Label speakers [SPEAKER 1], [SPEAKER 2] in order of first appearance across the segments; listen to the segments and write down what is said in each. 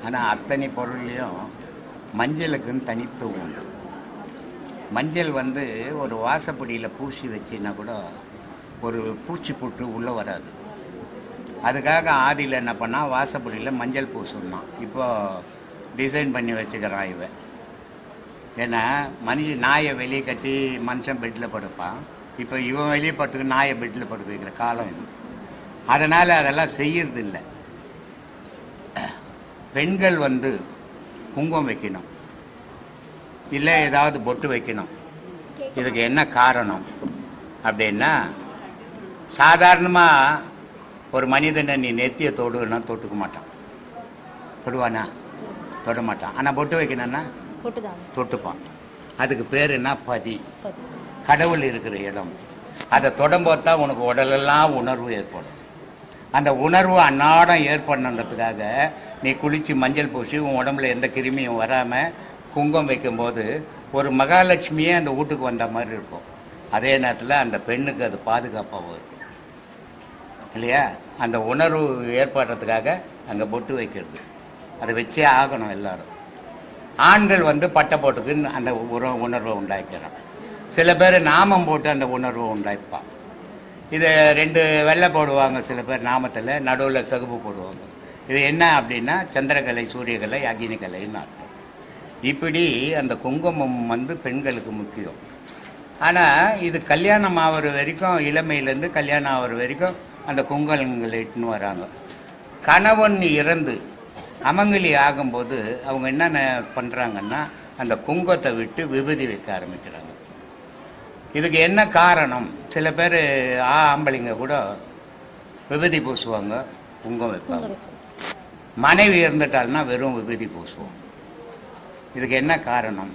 [SPEAKER 1] ஆனால் அத்தனை பொருள்லையும் மஞ்சளுக்குன்னு தனித்துவம் உண்டு. மஞ்சள் வந்து ஒரு வாசப்படியில் பூசி வச்சின்னா கூட ஒரு பூச்சி புட்டு உள்ளே வராது. அதுக்காக ஆதியில் என்ன பண்ணால் வாசப்படியில் மஞ்சள் பூசணும். இப்போ டிசைன் பண்ணி வச்சுக்கிறான் இவன். ஏன்னா நாயை வெளியே கட்டி மனுஷன் பெட்டில் படுப்பான். இப்போ இவன் வெளியே படுத்துக்கு நாயை பெட்டில் படுக்க வைக்கிற காலம் இது. அதனால் அதெல்லாம் செய்யறது இல்லை. பெண்கள் வந்து குங்குமம் வைக்கணும், இல்லை ஏதாவது பொட்டு வைக்கணும். இதுக்கு என்ன காரணம் அப்படின்னா, சாதாரணமாக ஒரு மனிதனை நீ நெத்தியை தொடுன்னா தொட்டுக்க மாட்டான். தொடுவானா? தொட மாட்டான். ஆனால் பொட்டு வைக்கணும்னா தொட்டுப்பான். அதுக்கு பேர் என்ன? பதி. கடவுள் இருக்கிற இடம். அதை தொடம்போது தான் உனக்கு உடலெல்லாம் உணர்வு ஏற்படும். அந்த உணர்வு அன்னாடம் ஏற்படணுன்றதுக்காக நீ குளித்து மஞ்சள் பூசி உன் உடம்புல எந்த கிருமியும் வராமல் குங்குமம் வைக்கும்போது ஒரு மகாலட்சுமியே அந்த வீட்டுக்கு வந்த மாதிரி இருக்கும். அதே நேரத்தில் அந்த பெண்ணுக்கு அது பாதுகாப்பாகவும் இருக்கும் இல்லையா? அந்த உணர்வு ஏற்படுறதுக்காக அங்கே பொட்டு வைக்கிறது. அதை வச்சே ஆகணும் எல்லாரும். ஆண்கள் வந்து பட்டை போட்டுக்கு அந்த உணர்வை உண்டாக்கிறான். சில பேர் நாமம் போட்டு அந்த உணர்வை உண்டாய்ப்பான். இதை 2 வெள்ளை போடுவாங்க. சில பேர் நாமத்தில் நடுவில் சகுப்பு போடுவாங்க. இது என்ன அப்படின்னா சந்திரகலை, சூரியகலை, அக்னிகலைன்னு அர்த்தம். இப்படி அந்த குங்குமம் வந்து பெண்களுக்கு முக்கியம். ஆனால் இது கல்யாணம் ஆகிற வரைக்கும், இளமையிலேருந்து கல்யாணம் ஆகிற வரைக்கும் அந்த குங்குமங்களை இட்டுன்னு வராங்க. கணவன் இறந்து அமங்கலி ஆகும்போது அவங்க என்னென்ன பண்ணுறாங்கன்னா, அந்த குங்குமத்தை விட்டு விபூதி வைக்க ஆரம்பிக்கிறாங்க. இதுக்கு என்ன காரணம்? சில பேர் ஆம்பளைங்க கூட விபூதி பூசுவாங்க, குங்குமம் வைப்பாங்க. மனைவி இருந்துட்டால்னா வெறும் விபூதி பூசுவோம். இதுக்கு என்ன காரணம்?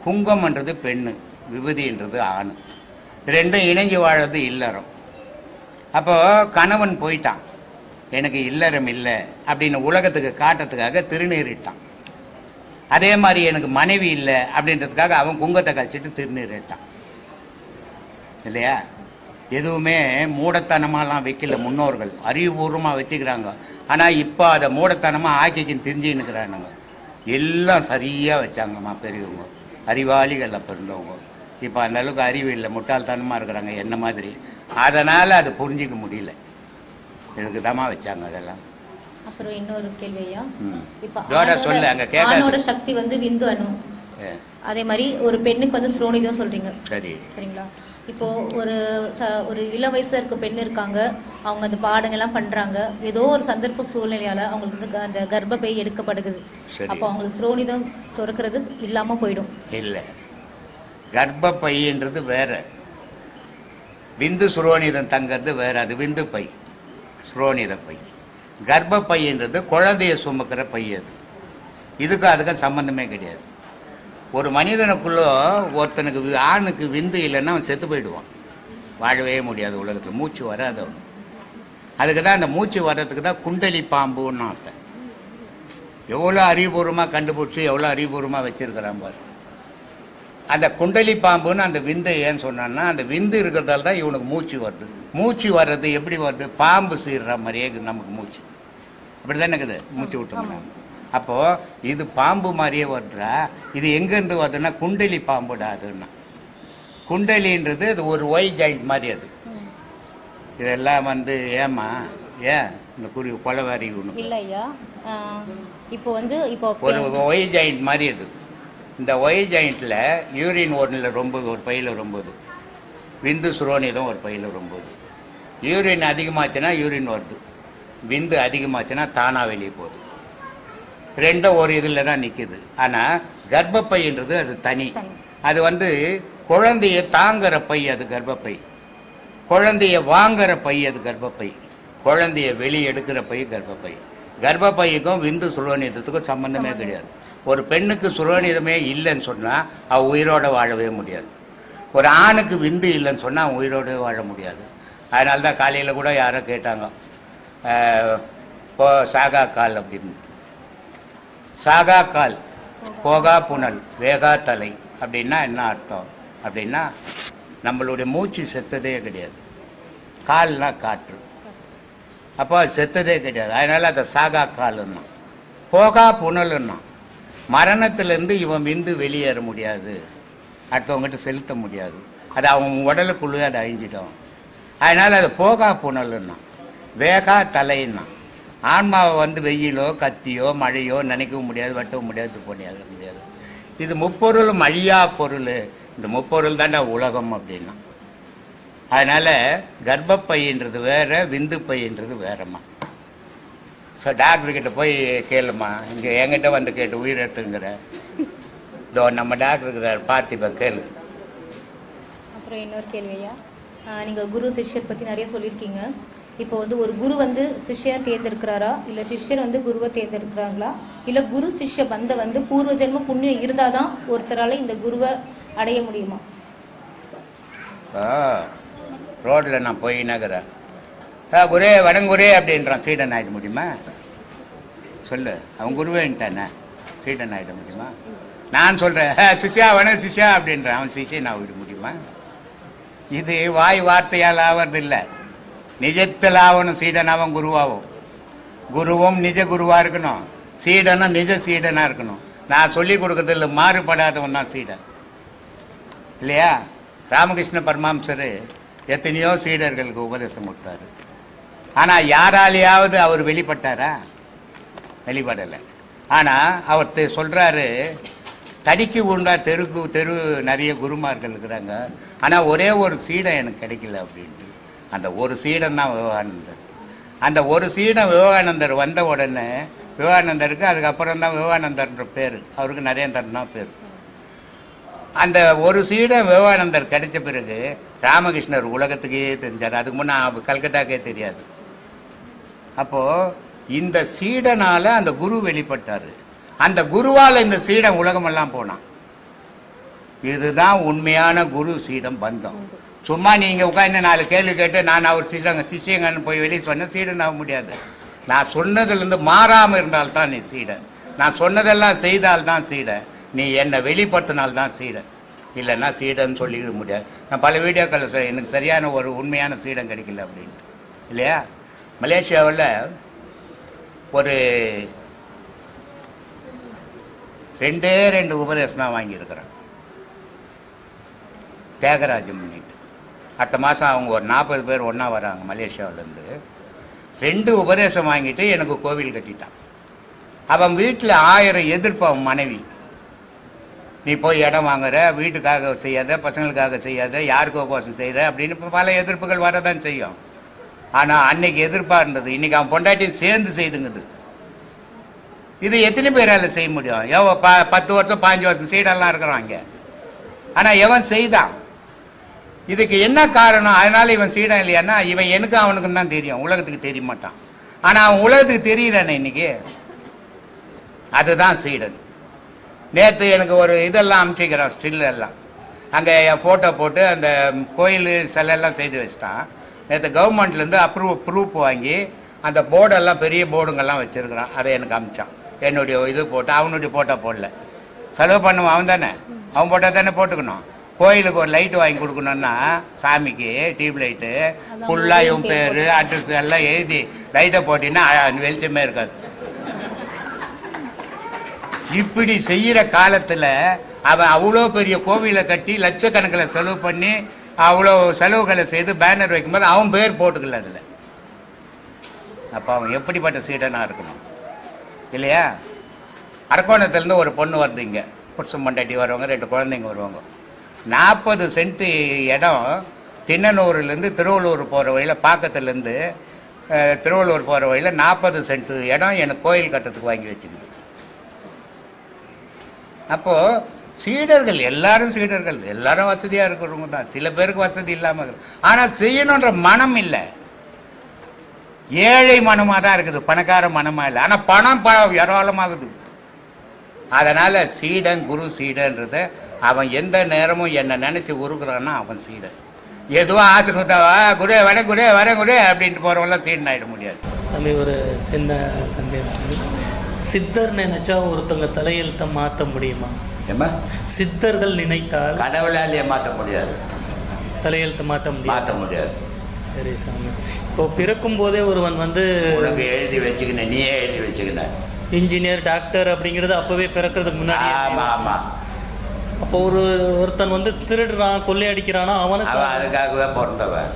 [SPEAKER 1] குங்குமன்றது பெண்ணு, விபூதின்றது ஆண். ரெண்டும் இணைஞ்சு வாழறது இல்லறம். அப்போ கணவன் போயிட்டான், எனக்கு இல்லறம் இல்லை அப்படின்னு உலகத்துக்கு காட்டுறதுக்காக திருநீரிட்டான். அதே மாதிரி எனக்கு மனைவி இல்லை அப்படின்றதுக்காக அவன் குங்கத்தை கழிச்சிட்டு திருநீரிட்டான் இல்லையா? எதுவுமே மூடத்தனமாலாம் வைக்கல முன்னோர்கள், அறிவுபூர்வமாக வச்சுக்கிறாங்க. ஆனால் இப்போ அதை மூடத்தனமாக ஆக்கிக்கின்னு தெரிஞ்சுன்னுக்கிறானுங்க. எல்லாம் சரியாக வச்சாங்கம்மா பெரியவங்க, அறிவாளிகள் அப்போ இருந்தவங்க. இப்போ அந்த அளவுக்கு அறிவு இல்லை, முட்டாள்தனமாக இருக்கிறாங்க என்ன மாதிரி. அதனால் அது புரிஞ்சிக்க முடியல. இதுக்கு தாமா வச்சாங்க அதெல்லாம்.
[SPEAKER 2] அப்புறம் இன்னொரு கேள்வியா,
[SPEAKER 1] இப்போ சொல்லு, அங்கே கேட்க
[SPEAKER 2] சக்தி வந்து விந்து அணு, அதே மாதிரி ஒரு பெண்ணுக்கு வந்து ஸ்ரோனிதம் சொல்றீங்க. சரிங்களா? இப்போ ஒரு இள வயசுல இருக்க பெண் இருக்காங்க, அவங்க அந்த பாடங்கள்லாம் பண்றாங்க. ஏதோ ஒரு சந்தர்ப்ப சூழ்நிலையால அவங்களுக்கு வந்து அந்த கர்ப்பப்பை எடுக்கப்படுகிறது. அப்போ அவங்களுக்கு ஸ்ரோனிதம் சுரக்கிறது இல்லாம போயிடும்.
[SPEAKER 1] இல்லை, கர்ப்பப்பைன்றது வேற, விந்து சுரோனிதம் தங்கிறது வேற. அது விந்து பை, சுரோனித பை. கர்ப்பப்பைன்றது குழந்தைய சுமக்கிற பை. அது இதுக்கும் அதுக்கும் சம்பந்தமே கிடையாது. ஒரு மனிதனுக்குள்ளே ஒருத்தனுக்கு ஆணுக்கு விந்து இல்லைன்னா அவன் செத்து போயிடுவான், வாழவே முடியாது உலகத்தில், மூச்சு வராது அவனு. அதுக்கு தான் அந்த மூச்சு வர்றதுக்கு தான் குண்டலி பாம்புன்னு அர்த்தம். எவ்வளோ அறிவுபூர்வமாக கண்டுபிடிச்சி எவ்வளோ அறிவுபூர்வமாக வச்சுருக்கிறான் பாரு. அந்த குண்டலி பாம்புன்னு அந்த விந்தை ஏன்னு சொன்னான்னா, அந்த விந்து இருக்கிறதால தான் இவனுக்கு மூச்சு வருது. மூச்சு வர்றது எப்படி வருது? பாம்பு சீர்ற மாதிரியே நமக்கு மூச்சு அப்படி தானே இருக்குது, மூச்சு விட்டோம்னா. அப்போது இது பாம்பு மாதிரியே வருதுடா. இது எங்கேருந்து வருதுன்னா குண்டலி பாம்புடா. அதுன்னா குண்டலின்றது அது ஒரு ஒய் ஜாயிண்ட் மாதிரி. அது இதெல்லாம் வந்து ஏமா ஏன் இந்த கொலவாரி ஒன்று
[SPEAKER 2] இல்லையா? இப்போ வந்து இப்போ
[SPEAKER 1] ஒரு ஒய் ஜாயிண்ட் மாதிரி. அது இந்த ஒய் ஜாயிண்ட்டில் யூரின் ஒரு பையில் ரொம்பது, விந்து சுரோனிதம் ஒரு பையில் ரொம்பது. யூரின் அதிகமாச்சுன்னா யூரின் வருது, விந்து அதிகமாச்சுன்னா தானாக வெளியே போகுது. ரெண்டும் ஒரு இதில் தான் நிற்கிது. ஆனால் கர்ப்பப்பைன்றது அது தனி. அது வந்து குழந்தைய தாங்குற பை, அது கர்ப்பப்பை. குழந்தைய வாங்குற பை, அது கர்ப்பப்பை. குழந்தைய வெளியே எடுக்கிற பை கர்ப்பப்பை. கர்ப்பப்பைக்கும் விந்து சுரோனிதத்துக்கும் சம்பந்தமே கிடையாது. ஒரு பெண்ணுக்கு சுரோனிதமே இல்லைன்னு சொன்னால் அவள் உயிரோடு வாழவே முடியாது. ஒரு ஆணுக்கு விந்து இல்லைன்னு சொன்னால் அவன் உயிரோடு வாழ முடியாது. அதனால தான் காலையில் கூட யாரோ கேட்டாங்க, சாகா கால் அப்படின்னு. சாகா கால், போகா புனல், வேகா தலை அப்படின்னா என்ன அர்த்தம் அப்படின்னா, நம்மளுடைய மூச்சு செத்ததே கிடையாது. கால்னா காற்று, அப்போ செத்ததே கிடையாது. அதனால் அதை சாகா கால்னா. போகா புனலுன்னா மரணத்திலேருந்து இவன் விந்து வெளியேற முடியாது, அடுத்தவங்ககிட்ட செலுத்த முடியாது, அது அவன் உடலுக்குள்ளே அது அழிஞ்சிடும். அதனால் அது போகா புனலுன்னா. வேகா தலைன்னா ஆன்மாவை வந்து வெயிலோ கத்தியோ மழையோ நினைக்கவும் முடியாது, வெட்டவும் முடியாது, முடியாது. இது முப்பொருளும் அழியா பொருள். இந்த முப்பொருள் தான்டா உலகம் அப்படின்னா. அதனால் கர்ப்பப்பைன்றது வேற, விந்து பையன்றது வேறம்மா. ஸோ டாக்டர்கிட்ட போய் கேளுமா, இங்கே என்கிட்ட வந்து கேட்டு உயிர் எடுத்துங்கிற இதோ நம்ம டாக்டர் இருக்கிறார் பார்த்திபன், கேளு.
[SPEAKER 2] அப்புறம் இன்னொரு கேள்வியா, நீங்கள் குரு சிஷ்யர் பற்றி நிறைய சொல்லியிருக்கீங்க. இப்போ வந்து ஒரு குரு வந்து சிஷ்யரை தேர்ந்தெடுக்கிறாரா, இல்லை சிஷ்யர் வந்து குருவை தேர்ந்தெடுக்கிறாங்களா, இல்லை குரு சிஷ்ய பந்தை வந்து பூர்வ ஜென்ம புண்ணியம் இருந்தால் தான் ஒருத்தரால் இந்த குருவை அடைய முடியுமா?
[SPEAKER 1] ரோட்டில் நான் போய் நகரேன், குரே வடங்குரே அப்படின்றான், சீடன் ஆகிட முடியுமா? சொல்லு, அவன் குருவேன்ட்டானே, சீடன் ஆகிட முடியுமா? நான் சொல்கிறேன் சிஷ்யா வணக்கம் சிஷ்யா அப்படின்றான், அவன் சிஷ்யன் ஆகிட முடியுமா? இது வாய் வார்த்தையால் ஆவறதில்லை, நிஜத்தில் ஆகணும். சீடன் அவன் குருவாகும். குருவும் நிஜ குருவாக இருக்கணும், சீடனும் நிஜ சீடனாக இருக்கணும். நான் சொல்லி கொடுக்கறதில்ல, மாறுபடாதவன் தான் சீடன் இல்லையா? ராமகிருஷ்ண பரமஹம்சர் எத்தனையோ சீடர்களுக்கு உபதேசம் கொடுத்தாரு. ஆனால் யாராலையாவது அவர் வெளிப்பட்டாரா? வெளிப்படலை. ஆனால் அவர் சொல்கிறாரு, தடிக்கு உண்டா தெரு நிறைய குருமார்கள் இருக்கிறாங்க, ஆனால் ஒரே ஒரு சீடன் எனக்கு கிடைக்கல அப்படின்ட்டு. அந்த ஒரு சீடன் தான் விவேகானந்தர். அந்த ஒரு சீடன் விவேகானந்தர் வந்த உடனே விவேகானந்தருக்கு அதுக்கப்புறம் தான் விவேகானந்தர்ன்ற பேர், அவருக்கு நரேந்திரன் தான் பேர். அந்த ஒரு சீடன் விவேகானந்தர் கிடைச்ச பிறகு ராமகிருஷ்ணர் உலகத்துக்கே தெரிஞ்சார். அதுக்கு முன்னே கல்கட்டாக்கே தெரியாது. அப்போது இந்த சீடனால் அந்த குரு வெளிப்பட்டார். அந்த குருவால் இந்த சீடன் உலகமெல்லாம் போனான். இதுதான் உண்மையான குரு சீடன் பந்தம். சும்மா நீங்கள் உட்காந்து 4 கேள்வி கேட்டு நான் அவர் சிஷ்யங்கன்னு போய் வெளியே சொன்னேன், சீடன் ஆக முடியாது. நான் சொன்னதுலேருந்து மாறாமல் இருந்தால்தான் நீ சீடன். நான் சொன்னதெல்லாம் செய்தால்தான் சீடன். நீ என்னை வெளிப்படுத்தினால்தான் சீடன், இல்லைன்னா சீடன்னு சொல்லிக்க முடியாது. நான் பல வீடியோக்களில் சொல்ல, எனக்கு சரியான ஒரு உண்மையான சீடன் கிடைக்கல அப்படின்ட்டு இல்லையா? மலேசியாவில் ஒரு 2 உபதேசம் தான் வாங்கியிருக்கிறேன், தியாகராஜம் பண்ணிட்டு. அடுத்த மாதம் அவங்க ஒரு 40 பேர் ஒன்றா வராங்க மலேசியாவிலேருந்து. 2 உபதேசம் வாங்கிட்டு எனக்கு கோவில் கட்டிட்டான். அவன் வீட்டில் 1000 எதிர்ப்பு. அவன் மனைவி, நீ போய் இடம் வாங்குற, வீட்டுக்காக செய்யாத, பசங்களுக்காக செய்யாத, யாருக்கோ கோசம் செய்கிற அப்படின்னு பல எதிர்ப்புகள் வரதான் செய்யும். ஆனால் அன்னைக்கு எதிர்ப்பாக இருந்தது, இன்றைக்கி அவன் பொண்டாட்டியும் சேர்ந்து செய்துங்குது. இது எத்தனை பேரால் செய்ய முடியும்? 10 வருஷம் 15 வருஷம் சீடெல்லாம் இருக்கிறான் இங்கே. ஆனால் எவன் செய்தான்? இதுக்கு என்ன காரணம்? அதனால இவன் சீடன் இல்லையான்னா, இவன் எனக்கு அவனுக்குன்னு தான் தெரியும், உலகத்துக்கு தெரிய மாட்டான். ஆனால் அவன் உலகத்துக்கு தெரியிறானே இன்னைக்கு, அதுதான் சீடன். நேற்று எனக்கு ஒரு இதெல்லாம் அனுப்பிச்சிக்கிறான், ஸ்டில் எல்லாம். அங்கே என் ஃபோட்டோ போட்டு அந்த கோயில் சிலையெல்லாம் செய்து வச்சிட்டான். நேற்று கவர்மெண்ட்லேருந்து ப்ரூஃப் வாங்கி அந்த போர்டெல்லாம் பெரிய போர்டுங்கெல்லாம் வச்சுருக்கிறான். அதை எனக்கு அனுப்பிச்சான். என்னுடைய இது போட்டு அவனுடைய ஃபோட்டோ போடல. செலவு பண்ணுவான் அவன் தானே, அவன் போட்டோ தானே போட்டுக்கணும். கோயிலுக்கு ஒரு லைட்டு வாங்கி கொடுக்கணுன்னா சாமிக்கு டியூப் லைட்டு ஃபுல்லாக இவன் பேர் அட்ரஸ் எல்லாம் எழுதி லைட்டை போட்டின்னா வெளிச்சமே இருக்காது. இப்படி செய்கிற காலத்தில் அவன் அவ்வளோ பெரிய கோவிலை கட்டி லட்சக்கணக்கில் செலவு பண்ணி அவ்வளோ செலவுகளை செய்து பேனர் வைக்கும்போது அவன் பேர் போட்டுக்கல அதில். அப்போ அவன் எப்படிப்பட்ட சீடனாக இருக்கணும் இல்லையா? அரக்கோணத்துலேருந்து ஒரு பொண்ணு வருது இங்கே, புருஷன் பொண்டாட்டி வருவாங்க, 2 குழந்தைங்க வருவாங்க. 40 சென்ட் இடம் திண்ணனூர்லேருந்து திருவள்ளூர் போகிற வழியில், பாக்கத்துலேருந்து திருவள்ளூர் போகிற வழியில் 40 சென்ட் இடம் எனக்கு கோயில் கட்டுறதுக்கு வாங்கி வச்சுக்குது. அப்போது சீடர்கள் எல்லாரும் சீடர்கள், எல்லாரும் வசதியாக இருக்கிறவங்க தான். சில பேருக்கு வசதி இல்லாமல் இருக்கு, ஆனால் செய்யணுன்ற மனம் இல்லை. ஏழை மனமாக தான் இருக்குது, பணக்கார மனமாக இல்லை. ஆனால் பணம் ஏராளமாகுது. அதனால் சீடன் குரு சீடன்றத அவன் எந்த நேரமும் என்னை நினச்சி உருக்குறான்னா அவன் சீடன். எதுவும் ஆசிரியத்தா குரு வர குரு வர குரு அப்படின்ட்டு போகிறவங்களாம் சீடன் ஆகிட முடியாது.
[SPEAKER 3] சாமி, ஒரு சின்ன சந்தேகம். சித்தர் நினைச்சா ஒருத்தங்க தலையெழுத்தை மாற்ற முடியுமா?
[SPEAKER 1] ஏமா
[SPEAKER 3] சித்தர்கள் நினைத்தால்
[SPEAKER 1] கடவுளாலேயே மாற்ற முடியாது,
[SPEAKER 3] தலையெழுத்தை மாற்ற முடியாது. சரி சாமி, இப்போ பிறக்கும் போதே ஒருவன் வந்து
[SPEAKER 1] உனக்கு எழுதி வச்சுக்கின, நீயே எழுதி வச்சுக்கின.
[SPEAKER 3] இன்ஜினியர், டாக்டர் அப்படிங்கிறது அப்போவே பிறக்கிறதுக்கு முன்னாடி.
[SPEAKER 1] ஆமாம் ஆமாம்.
[SPEAKER 3] அப்போ ஒருத்தன் வந்து திருடுறான், கொள்ளையடிக்கிறானா, அவனுக்கு
[SPEAKER 1] அவன் அதுக்காகவே பிறந்தவன்.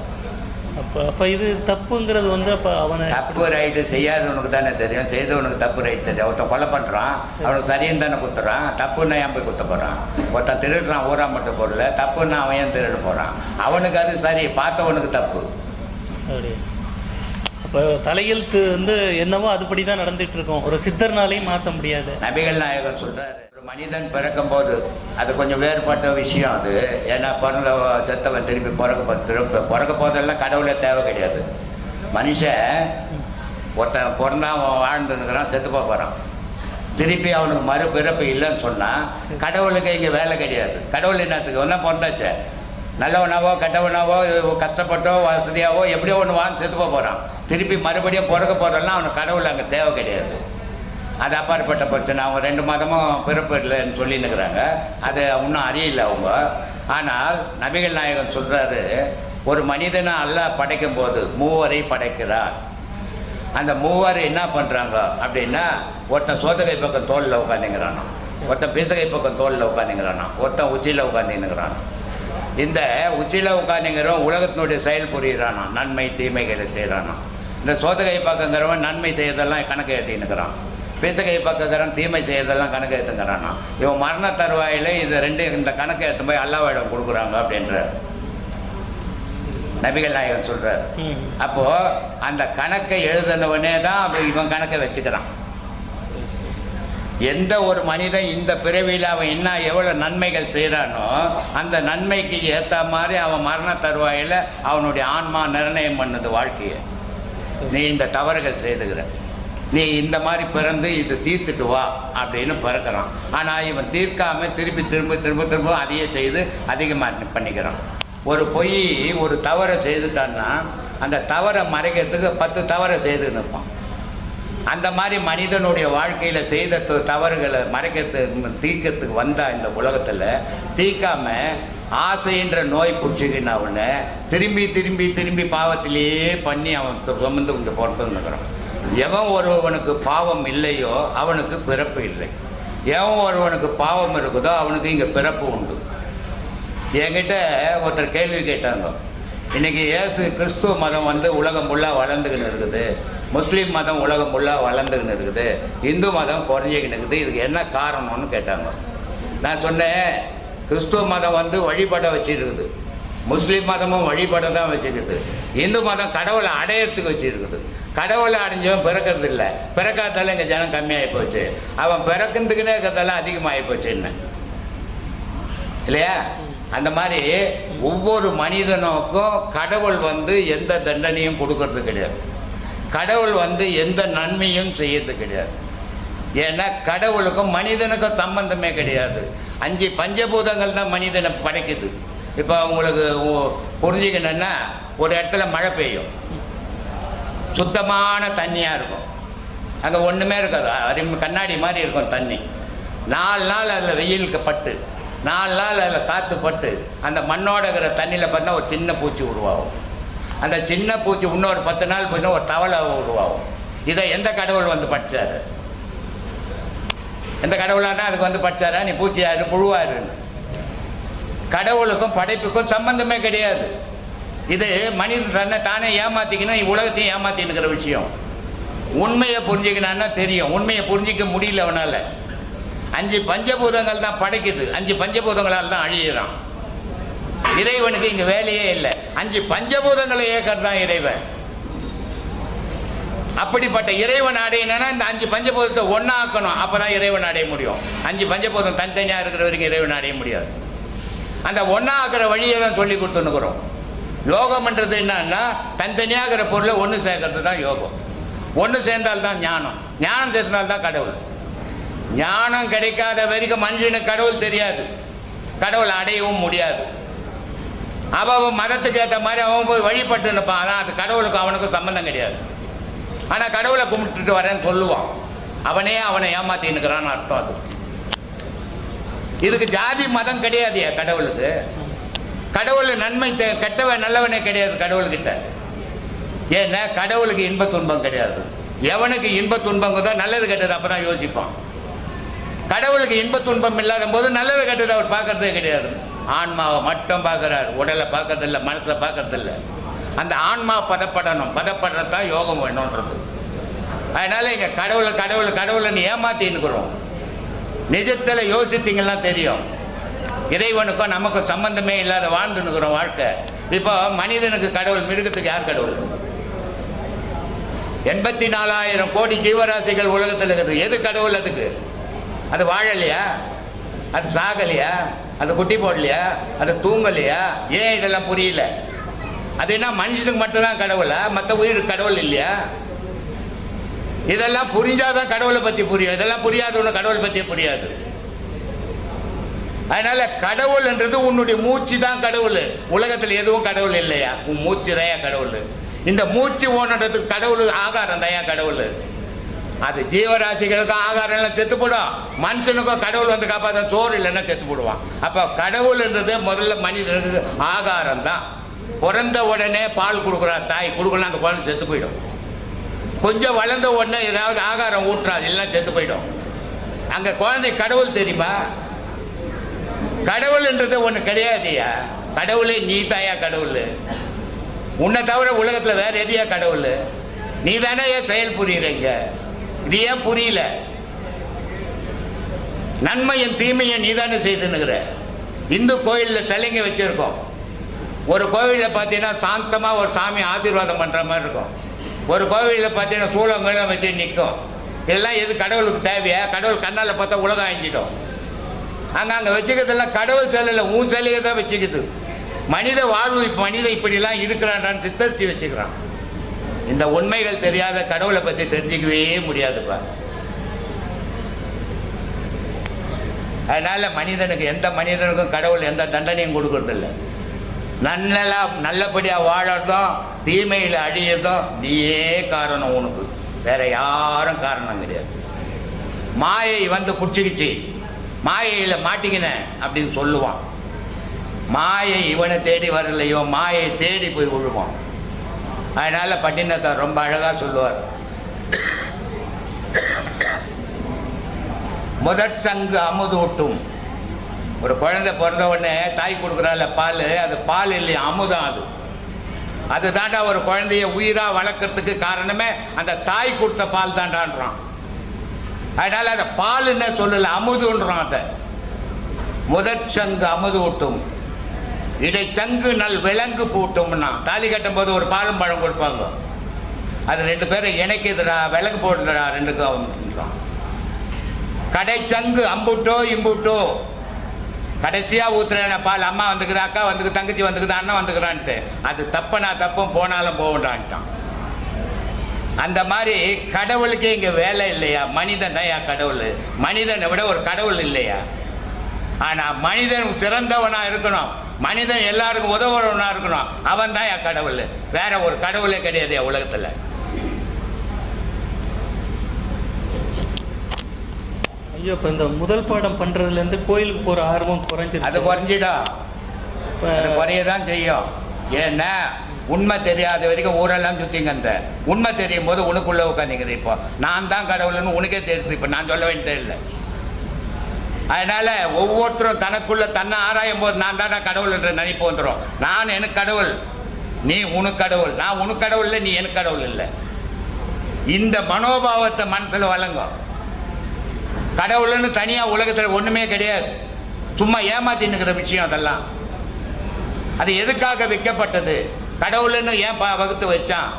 [SPEAKER 3] அப்போ இது தப்புங்கிறது வந்து அப்போ அவனை
[SPEAKER 1] தப்பு ரைட்டு செய்யாதவனுக்கு தானே தெரியும், செய்தவனுக்கு தப்பு ரைட் தெரியும். ஒருத்தன் கொலை பண்ணுறான், அவனுக்கு சரின்னு தானே குத்துறான். தப்புன்னா ஏன் போய் குத்த போகிறான்? ஒருத்தன் திருடுறான் ஊரா மட்டும் பொருள், தப்புன்னா அவன் ஏன் திருட போகிறான்? அவனுக்கு அது சரி, பார்த்தவனுக்கு தப்பு.
[SPEAKER 3] அப்படி அப்போ தலையெழுத்து வந்து என்னவோ அதுபடி தான் நடந்துட்டு இருக்கோம். ஒரு சித்தர்னாலையும் மாற்ற முடியாது.
[SPEAKER 1] நபிகள் நாயகர் சொல்கிறாரு, ஒரு மனிதன் பிறக்கும் போது அது கொஞ்சம் வேறுபட்ட விஷயம் அது. ஏன்னா பிறந்த செத்தவன் திருப்பி பிறக்க போதெல்லாம் கடவுளே தேவை கிடையாது. மனுஷன் ஒருத்தன் பிறந்தா அவன் வாழ்ந்துருக்கிறான், செத்து போகிறான். திருப்பி அவனுக்கு மறுபிறப்பு இல்லைன்னு சொன்னால் கடவுளுக்கு இங்கே வேலை கிடையாது. கடவுள் என்னத்துக்கு ஒன்றா பிறந்தாச்சே, நல்லவனாவோ கெட்டவனாவோ கஷ்டப்பட்டோ வசதியாவோ எப்படியோ ஒன்று வாழ்ந்து செத்து போகிறான். திருப்பி மறுபடியும் பிறக்க போகிறதெல்லாம் அவனுக்கு கடவுள் அங்கே தேவை கிடையாது. அது அப்பாற்பட்ட பிரச்சனை. அவங்க 2 மாதமும் பிறப்பு இல்லைன்னு சொல்லின்னுக்கிறாங்க, அது இன்னும் அறியல அவங்க. ஆனால் நபிகள் நாயகன் சொல்கிறாரு, ஒரு மனிதனை அல்லாஹ் படைக்கும் போது 3 படைக்கிறார். அந்த 3 என்ன பண்ணுறாங்க அப்படின்னா, ஒருத்தன் சோதகை பக்கம் தோளில் உட்காந்துங்கிறானோ, ஒருத்தன் பீசகை பக்கம் தோளில் உட்காந்துங்கிறானோ, ஒருத்தன் உச்சியில் உட்காந்துங்கிறானோ. இந்த உச்சியில் உட்காந்துங்கிறவன் உலகத்தினுடைய செயல் புரிகிறானோ, நன்மை தீமைகளை செய்கிறானோ. இந்த சோதகை பக்கங்கிறவன் நன்மை செய்யறதெல்லாம் கணக்கு எழுதினுக்கிறான், பீசகை பக்கங்கிறவன் தீமை செய்யறதெல்லாம் கணக்கு எடுத்துங்கிறானோ. இவன் மரண தருவாயில் இது 2 இந்த கணக்கை எடுத்து போய் அல்லாஹ்விடம் கொடுக்குறாங்க அப்படின்ற நபிகள் நாயகன் சொல்கிறார். அப்போது அந்த கணக்கை எழுதினவனே தான் இவன் கணக்கை வச்சுக்கிறான். எந்த ஒரு மனிதன் இந்த பிறவியில் அவன் என்ன எவ்வளோ நன்மைகள் செய்கிறானோ அந்த நன்மைக்கு ஏற்ற மாதிரி அவன் மரண தருவாயில் அவனுடைய ஆன்மா நிர்ணயம் பண்ணுது வாழ்க்கையை. நீ இந்த தவறுகள் செய்துகிற, நீ இந்த மாதிரி பிறந்து இது தீர்த்துட்டு வா அப்படின்னு பிறக்கிறான். ஆனால் இவன் தீர்க்காமல் திருப்பி திரும்ப அதையே செய்து அதிகமாக பண்ணிக்கிறான். ஒரு பொய் ஒரு தவறை செய்துட்டான்னா அந்த தவறை மறைக்கிறதுக்கு 10 தவறை செய்து நிற்பான். அந்த மாதிரி மனிதனுடைய வாழ்க்கையில் செய்த தவறுகளை மறைக்கிறதுக்கு தீர்க்கிறதுக்கு வந்தால் இந்த உலகத்தில் தீர்க்காமல் ஆசைன்ற நோய் பிடிச்சிக்கின்னு அவனை திரும்பி பாவத்திலேயே பண்ணி அவன் சுமந்து கொண்டு போட்டுருக்கிறான். எவன் ஒருவனுக்கு பாவம் இல்லையோ அவனுக்கு பிறப்பு இல்லை, எவன் ஒருவனுக்கு பாவம் இருக்குதோ அவனுக்கு இங்கே பிறப்பு உண்டு. என்கிட்ட ஒருத்தர் கேள்வி கேட்டாங்க, இன்றைக்கி கிறிஸ்துவ மதம் வந்து உலகம் ஃபுல்லாக வளர்ந்துக்கின்னு இருக்குது, முஸ்லீம் மதம் உலகம் ஃபுல்லாக வளர்ந்துக்கின்னு இருக்குது, இந்து மதம் குறைஞ்சிக்கின்னு இருக்குது, இதுக்கு என்ன காரணம்னு கேட்டாங்க. நான் சொன்னேன், கிறிஸ்துவ மதம் வந்து வழிபட வச்சுருக்குது, முஸ்லீம் மதமும் வழிபட தான் வச்சுருக்குது, இந்து மதம் கடவுளை அடையிறதுக்கு வச்சுருக்குது. கடவுளை அடைஞ்சவன் பிறக்கிறது இல்லை, பிறக்காதால இங்கே ஜனம் கம்மியாகி போச்சு, அவன் பிறக்கிறதுக்குன்னே இருக்கிறதால அதிகமாகி போச்சு என்ன இல்லையா? அந்த மாதிரி ஒவ்வொரு மனிதனுக்கும் கடவுள் வந்து எந்த தண்டனையும் கொடுக்கறது கிடையாது, கடவுள் வந்து எந்த நன்மையும் செய்யறது கிடையாது. ஏன்னா கடவுளுக்கும் மனிதனுக்கும் சம்பந்தமே கிடையாது. 5 பஞ்சபூதங்கள் தான் மனிதனை படைக்குது. இப்போ உங்களுக்கு புரிஞ்சுக்கணுன்னா, ஒரு இடத்துல மழை பெய்யும், சுத்தமான தண்ணியாக இருக்கும், அங்கே ஒன்றுமே இருக்காது, கண்ணாடி மாதிரி இருக்கும் தண்ணி. 4 நாள் அதில் வெயிலுக்கு பட்டு, 4 நாள் அதில் காற்று பட்டு அந்த மண்ணோட இருக்கிற தண்ணியில் பார்த்தா ஒரு சின்ன பூச்சி உருவாகும். அந்த சின்ன பூச்சி இன்னொரு 10 நாள் போய்னா ஒரு தவளை உருவாகும். இதை எந்த கடவுள் வந்து படித்தார்? எந்த கடவுளானா அதுக்கு வந்து படித்தாரா? நீ பூச்சியாரு புழுவாருன்னு. கடவுளுக்கும் படைப்புக்கும் சம்பந்தமே கிடையாது. இது மனிதன் தன்னை தானே ஏமாற்றிக்கணும், உலகத்தையும் ஏமாற்றினுக்கிற விஷயம். உண்மையை புரிஞ்சிக்கணும்னா தெரியும், உண்மையை புரிஞ்சிக்க முடியல அவனால். 5 பஞ்சபூதங்கள் தான் படைக்குது, 5 பஞ்சபூதங்களால் தான் அழியிறான். இறைவனுக்கு இங்கே வேலையே இல்லை, 5 பஞ்சபூதங்களை இயக்கிறது தான் இறைவன். அப்படிப்பட்ட இறைவன் அடையணும்னா இந்த 5 பஞ்சபூதத்தை ஒன்றாக்கணும், அப்போ தான் இறைவன் அடைய முடியும். 5 பஞ்சபூதம் தனித்தனியாக இருக்கிற வரைக்கும் இறைவன் அடைய முடியாது. அந்த ஒன்றாக்குற வழியை தான் சொல்லி கொடுத்துன்னுக்குறோம். யோகம்ன்றது என்னன்னா, தனித்தனியாகிற பொருளை ஒன்று சேர்க்கறது தான் யோகம். ஒன்று சேர்ந்தால்தான் ஞானம், ஞானம் சேர்ந்தால்தான் கடவுள். ஞானம் கிடைக்காத வரைக்கும் மனுஷனுக்கு கடவுள் தெரியாது, கடவுள் அடையவும் முடியாது. அவன் மதத்துக்கு ஏற்ற மாதிரி அவன் போய் வழிபட்டு நிற்பான், ஆனால் அது கடவுளுக்கு அவனுக்கும் சம்மந்தம் கிடையாது. ஆனால் கடவுளை கும்பிட்டுட்டு வரேன்னு சொல்லுவான், அவனே அவனை ஏமாற்றி நிற்கிறான்னு அர்த்தம். அது இதுக்கு ஜாதி மதம் கிடையாது கடவுளுக்கு. கடவுள் நன்மை கெட்டவன் நல்லவனே கிடையாது கடவுள்கிட்ட. ஏன்னா கடவுளுக்கு இன்ப துன்பம் கிடையாது, எவனுக்கு இன்ப துன்பங்குதோ நல்லது கெட்டது அப்பதான் யோசிப்பான். கடவுளுக்கு இன்ப துன்பம் இல்லாத போது நல்லது கெட்டது அவர் பார்க்கறதே கிடையாது. ஆன்மாவை மட்டும் பார்க்கிறார், உடலை பார்க்கறதில்ல, மனசை பார்க்கறதில்ல. அந்த ஆன்மா பதப்படணும், பதப்படுறது தான் யோகம் வேணும்ன்றது. அதனால இங்க கடவுளை கடவுளை கடவுளைன்னு ஏமாத்தின்னுக்கிறோம். நிஜத்தில் யோசித்தீங்கன்னா தெரியும், இறைவனுக்கும் நமக்கும் சம்பந்தமே இல்லாத வாழ்ந்துன்னுக்கிறோம் வாழ்க்கை. இப்போ மனிதனுக்கு கடவுள், மிருகத்துக்கு யார் கடவுள்? 84,000 கோடி ஜீவராசிகள் உலகத்தில் இருக்குது. எது கடவுள்? அதுக்கு அது வாழலையா? அது சாகலையா? அது குட்டி போடலையா? அது தூங்கலையா? ஏன் இதெல்லாம் புரியல? அது என்ன மனுஷனுக்கு மட்டும்தான் கடவுளா? மற்ற உயிருக்கு கடவுள் இல்லையா? இதெல்லாம் புரிஞ்சாதான் கடவுளை பற்றி புரியும். இதெல்லாம் புரியாதவனு கடவுளை பற்றியே புரியாது. அதனால கடவுள்ன்றது உன்னுடைய மூச்சு தான் கடவுள். உலகத்தில் எதுவும் கடவுள் இல்லையா? உன் மூச்சு தயா கடவுள். இந்த மூச்சு ஓனன்றதுக்கு கடவுள் ஆகாரம் தயா கடவுள். அது ஜீவராசிகளுக்கும் ஆகாரம் எல்லாம் செத்து போடும். மனுஷனுக்கும் கடவுள் வந்து காப்பாற்ற சோறு இல்லைன்னா செத்து போடுவான். அப்போ கடவுள்ன்றது முதல்ல மனிதனுக்கு ஆகாரம் தான். பிறந்த உடனே பால் கொடுக்குறா தாய், கொடுக்கலாம் அந்த குழந்தை செத்து போயிடும். கொஞ்சம் வளர்ந்த உடனே ஏதாவது ஆகாரம் ஊட்டுறாது, எல்லாம் செத்து போயிடும். அங்கே குழந்தை கடவுள் தெரியுமா? கடவுள்ன்றது ஒன்று கிடையாதுயா. கடவுளே நீ தாயா கடவுள். உன்னை தவிர உலகத்தில் வேற எதையா கடவுள்? நீ தானே ஏன் செயல் புரியுறீங்க? இது ஏன் புரியல? நன்மையும் தீமையும் நீ தானே செய்துன்னுக்கிற. இந்து கோயிலில் சிலைங்க வச்சிருக்கோம். ஒரு கோவிலில் பார்த்தீங்கன்னா சாந்தமாக ஒரு சாமி ஆசீர்வாதம் பண்ணுற மாதிரி இருக்கும். ஒரு கோவிலில் பார்த்தீங்கன்னா சூளங்கள்லாம் வச்சு நிற்கும். இதெல்லாம் எது கடவுளுக்கு தேவையா? கடவுள் கண்ணால் பார்த்தா உலகம் அழிஞ்சிடும். அங்கே வச்சுக்கிறதெல்லாம் கடவுள் சிலையில் உன் சிலையை தான் வச்சுக்குது. மனித வாழ்வு மனிதன் இப்படிலாம் இருக்கிறான்டான்னு சித்தரித்து வச்சுக்கிறான். இந்த உண்மைகள் தெரியாத கடவுளை பற்றி தெரிஞ்சிக்கவே முடியாதுப்பா. அதனால மனிதனுக்கு, எந்த மனிதனுக்கும் கடவுள் எந்த தண்டனையும் கொடுக்கறதில்லை. நல்லபடியாக வாழறதும் தீமையில் அழியறதும் நீயே காரணம். உனக்கு வேற யாரும் காரணம் கிடையாது. மாயை வந்து பிடிச்சிக்கிச்சு, மாயையில் மாட்டிக்கினேன் அப்படின்னு சொல்லுவான். மாயை இவனை தேடி வரல, இவன் மாயை தேடி போய் விழுவான். அதனால பட்டினத்தார் ரொம்ப அழகா சொல்லுவார், முதற் சங்கு அமுதூட்டும். ஒரு குழந்தை பிறந்த உடனே தாய் கொடுக்குறாள் பால், அது பால் இல்லையா, அமுதம். அது தாண்டா ஒரு குழந்தைய உயிராக வளர்க்கறதுக்கு காரணமே அந்த தாய் கொடுத்த பால் தாண்டான்றான். அதனால அதை பால்னு சொல்லல, அமுதுன்றான். அதை முதற் சங்கு அமுது ஊட்டும், இடைச்சங்கு நல் விலங்கு பூட்டும்னா. தாலி கட்டும் போது ஒரு பாலும் பழம் கொடுப்பாங்க. அது ரெண்டு பேரும் இணைக்குதுடா, விலங்கு போட்டுடா ரெண்டுக்கும். கடைச்சங்கு அம்புட்டோ இம்புட்டோ, கடைசியாக ஊத்துறேன பால் அம்மா வந்துக்குது, அக்கா வந்துக்குது, தங்கச்சி வந்துக்குது, அண்ணன் வந்துக்கிறான்ட்டு. அது தப்புனா தப்பும், போனாலும் போகண்டான்ட்டான். அந்த மாதிரி கடவுளுக்கே இங்கே வேலை இல்லையா? மனிதன் தான் யா கடவுள். மனிதனை விட ஒரு கடவுள் இல்லையா? ஆனால் மனிதன் சிறந்தவனாக இருக்கணும், மனிதன் எல்லாருக்கும் உதவுறவனாக இருக்கணும். அவன் தான் யா கடவுள். வேற ஒரு கடவுளே கிடையாது உலகத்தில்.
[SPEAKER 3] ஐயோ, இப்போ இந்த முதல் பாடம் பண்ணுறதுலேருந்து கோயிலுக்கு போகிற ஆர்வம் குறைஞ்சிருச்சு.
[SPEAKER 1] அது குறைஞ்சிடும், குறையதான் செய்யும். ஏன்னா உண்மை தெரியாத வரைக்கும் ஊரெல்லாம் சுற்றிங்க. அந்த உண்மை தெரியும் போது உனக்குள்ளே உட்காந்துங்குது. இப்போ நான் தான் கடவுள்னு உனக்கே தெரியுது. இப்போ நான் சொல்ல வேண்டியது இல்லை. அதனால் ஒவ்வொருத்தரும் தனக்குள்ளே தன்னை ஆராயும் போது நான் தான் கடவுள் என்ற நினைப்பு வந்துடும். நான் எனக்கு கடவுள், நீ உனக்கு கடவுள். நான் உனக்கு கடவுள் இல்லை, நீ எனக்கு கடவுள் இல்லை. இந்த மனோபாவத்தை மனசில் வழங்கும். கடவுள்னு தனியாக உலகத்தில் ஒன்றுமே கிடையாது. சும்மா ஏமாத்தின்னுக்கிற விஷயம் அதெல்லாம். அது எதுக்காக வைக்கப்பட்டது? கடவுள்னு ஏன் வகுத்து வச்சான்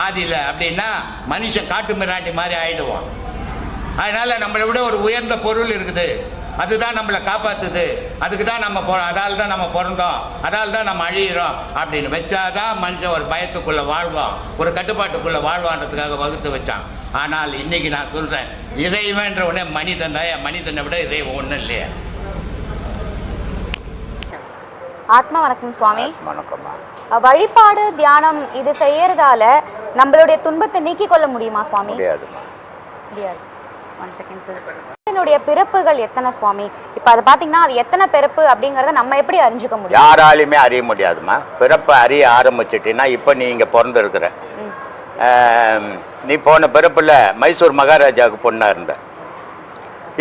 [SPEAKER 1] ஆதியில் அப்படின்னா, மனுஷன் காட்டு மிராண்டி மாதிரி ஆயிடுவான். அதனால் நம்மளை விட ஒரு உயர்ந்த பொருள் இருக்குது, அதுதான் நம்மளை காப்பாற்றுது, அதுக்கு தான் நம்ம அதால் தான் நம்ம பிறந்தோம், அதால் தான் நம்ம அழியிறோம் அப்படின்னு வச்சாதான் மனுஷன் ஒரு பயத்துக்குள்ளே வாழ்வான், ஒரு கட்டுப்பாட்டுக்குள்ளே வாழ்வான்றதுக்காக வகுத்து வச்சான். ஆனால் இன்னைக்கு நான் சொல்கிறேன், இறைவன்ற உடனே மனிதன் தான். மனிதனை விட இறைவன் ஒன்றும் இல்லையா?
[SPEAKER 4] ஆத்மா வணக்கம் சுவாமி.
[SPEAKER 1] வணக்கம்மா.
[SPEAKER 4] வழிபாடு தியானம் இது செய்யறதால நம்மளுடைய துன்பத்தை நீக்கிக் கொள்ள முடியுமா சுவாமி?
[SPEAKER 1] முடியாதுமா.
[SPEAKER 4] முடியாது. 1 செகண்ட் சார். என்னுடைய பிறப்புகள் எத்தனை சுவாமி? இப்போ அது பார்த்தீங்கன்னா அது எத்தனை பிறப்பு அப்படிங்கிறத நம்ம எப்படி அறிஞ்சுக்க முடியும்?
[SPEAKER 1] யாராலையுமே அறிய முடியாதுமா. பிறப்பை அறிய ஆரம்பிச்சிட்டீங்கன்னா இப்போ நீ இங்கே பிறந்திருக்கிற, நீ போன பிறப்பில் மைசூர் மகாராஜாவுக்கு பொண்ணாக இருந்த,